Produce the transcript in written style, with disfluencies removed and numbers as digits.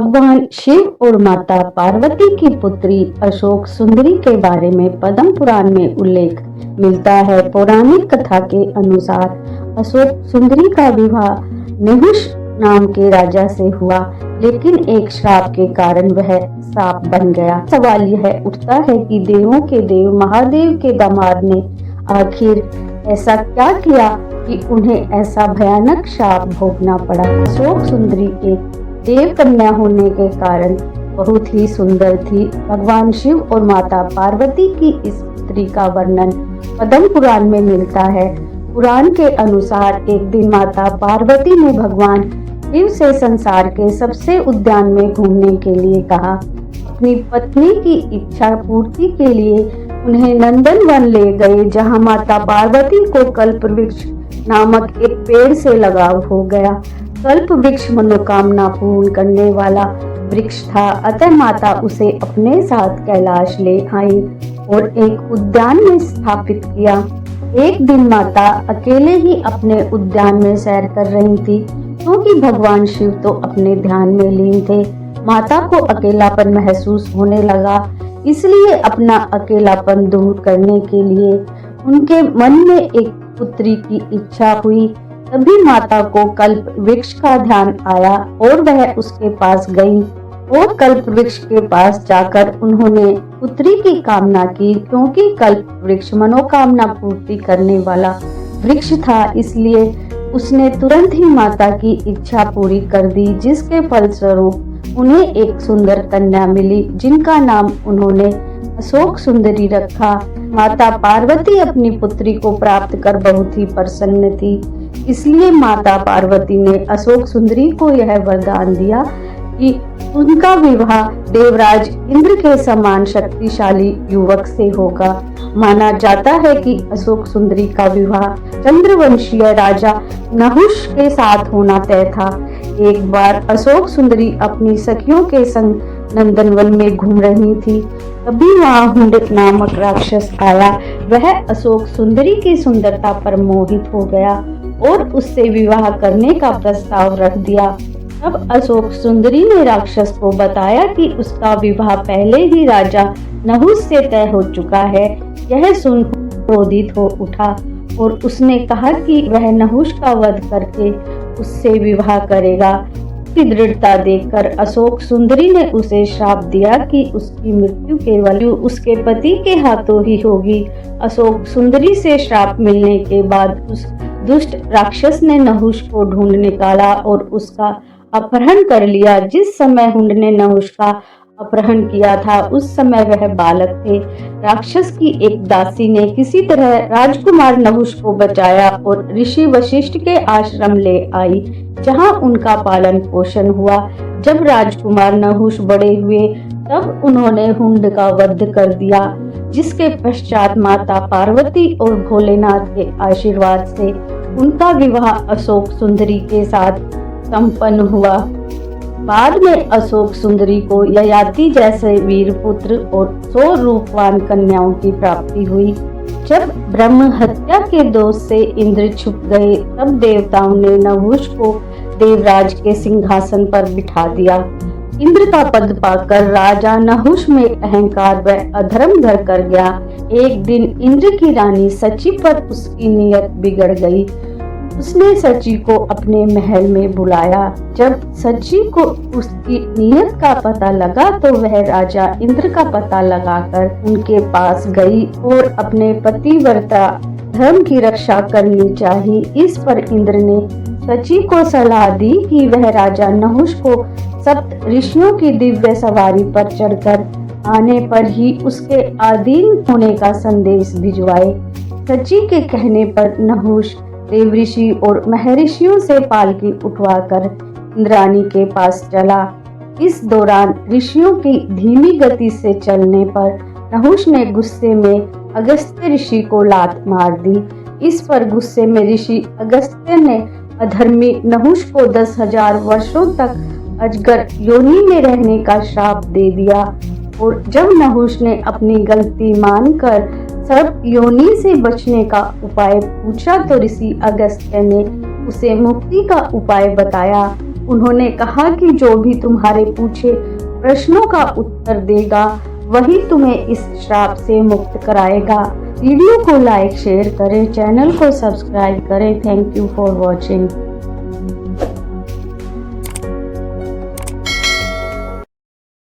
भगवान शिव और माता पार्वती की पुत्री अशोक सुंदरी के बारे में पद्म पुराण में उल्लेख मिलता है। पौराणिक कथा के अनुसार अशोक सुंदरी का विवाह नहुष नाम के राजा से हुआ, लेकिन एक श्राप के कारण वह सांप बन गया। सवाल यह उठता है कि देवों के देव महादेव के दामाद ने आखिर ऐसा क्या किया कि उन्हें ऐसा भयानक श्राप भोगना पड़ा। अशोक सुंदरी एक देव कन्या होने के कारण बहुत ही सुंदर थी। भगवान शिव और माता पार्वती की इस पुत्री का वर्णन पद्म पुराण में मिलता है। पुराण के अनुसार एक दिन माता पार्वती ने भगवान शिव से संसार के सबसे उद्यान में घूमने के लिए कहा। अपनी पत्नी की इच्छा पूर्ति के लिए उन्हें नंदन वन ले गए, जहां माता पार्वती को कल्प वृक्ष नामक एक पेड़ से लगाव हो गया। कल्प वृक्ष मनोकामना पूर्ण करने वाला वृक्ष था, अतः माता उसे अपने साथ कैलाश ले आई और एक उद्यान में स्थापित किया। एक दिन माता अकेले ही अपने उद्यान में सैर कर रही थी, क्योंकि भगवान शिव तो अपने ध्यान में लीन थे। माता को अकेलापन महसूस होने लगा, इसलिए अपना अकेलापन दूर करने के लिए उनके मन में एक पुत्री की इच्छा हुई। तभी माता को कल्प वृक्ष का ध्यान आया और वह उसके पास गई और कल्प वृक्ष के पास जाकर उन्होंने पुत्री की कामना की। क्योंकि कल्प वृक्ष मनोकामना पूर्ति करने वाला वृक्ष था, इसलिए उसने तुरंत ही माता की इच्छा पूरी कर दी, जिसके फलस्वरूप उन्हें एक सुंदर कन्या मिली, जिनका नाम उन्होंने अशोक सुंदरी रखा। माता पार्वती अपनी पुत्री को प्राप्त कर बहुत ही प्रसन्न थी, इसलिए माता पार्वती ने अशोक सुंदरी को यह वरदान दिया कि उनका विवाह देवराज इंद्र के समान शक्तिशाली युवक से होगा। माना जाता है कि अशोक सुंदरी का विवाह चंद्रवंशीय राजा नहुष के साथ होना तय था। एक बार अशोक सुंदरी अपनी सखियों के संग नंदनवन में घूम रही थी, तभी वहां हुंड नामक राक्षस आया। वह अशोक सुंदरी की सुंदरता पर मोहित हो गया और उससे विवाह करने का प्रस्ताव रख दिया। तब अशोक सुंदरी ने राक्षस को बताया कि उसका विवाह पहले ही राजा नहुष से तय हो चुका है। यह सुन क्रोधित हो उठा और उसने कहा कि वह नहुष का वध करके उससे विवाह करेगा। उसकी दृढ़ता देखकर अशोक सुंदरी ने उसे श्राप दिया कि उसकी मृत्यु केवल उसके पति के हाथों ही होगी। अशोक सुंदरी से श्राप मिलने के बाद उस दुष्ट राक्षस ने नहुष को ढूंढ निकाला और उसका अपहरण कर लिया। जिस समय हुंड ने नहुष का अपहरण किया था, उस समय वह बालक थे। राक्षस की एक दासी ने किसी तरह राजकुमार नहुष को बचाया और ऋषि वशिष्ठ के आश्रम ले आई, जहां उनका पालन पोषण हुआ। जब राजकुमार नहुष बड़े हुए, तब उन्होंने हुंड का वध कर दिया, जिसके पश्चात माता पार्वती और भोलेनाथ के आशीर्वाद से उनका विवाह अशोक सुंदरी के साथ संपन्न हुआ। बाद में अशोक सुंदरी को ययाति जैसे वीर पुत्र और 100 रूपवान कन्याओं की प्राप्ति हुई। जब ब्रह्म हत्या के दोष से इंद्र छुप गए, तब देवताओं ने नहुष को देवराज के सिंहासन पर बिठा दिया। इंद्र का पद पाकर राजा नहुष में अहंकार व अधर्म धर कर गया। एक दिन इंद्र की रानी सची पर उसकी नीयत बिगड़ गई। उसने सची को अपने महल में बुलाया। जब सची को उसकी नीयत का पता लगा, तो वह राजा इंद्र का पता लगाकर उनके पास गई और अपने पतिव्रता धर्म की रक्षा करनी चाहिए। इस पर इंद्र ने सची को सलाह दी कि वह राजा नहुष को सप्त ऋषियों की दिव्य सवारी पर चढ़कर आने पर ही उसके अधीन होने का संदेश भिजवाए। सची के कहने पर नहुष देवऋषि और महर्षियों से पालकी उठवाकर इंद्राणी के पास चला। इस दौरान ऋषियों की धीमी गति से चलने पर नहुष ने गुस्से में अगस्त्य ऋषि को लात मार दी। इस पर गुस्से में ऋषि अगस्त्य ने अधर्मी नहुष को 10,000 वर्षों तक अजगर योनि में रहने का श्राप दे दिया। और जब नहुष ने अपनी गलती मानकर सर्प योनि से बचने का उपाय पूछा, तो ऋषि अगस्त्य ने उसे मुक्ति का उपाय बताया। उन्होंने कहा कि जो भी तुम्हारे पूछे प्रश्नों का उत्तर देगा वही तुम्हें इस श्राप से मुक्त कराएगा। वीडियो को लाइक शेयर करें, चैनल को सब्सक्राइब करें। Thank you for watching.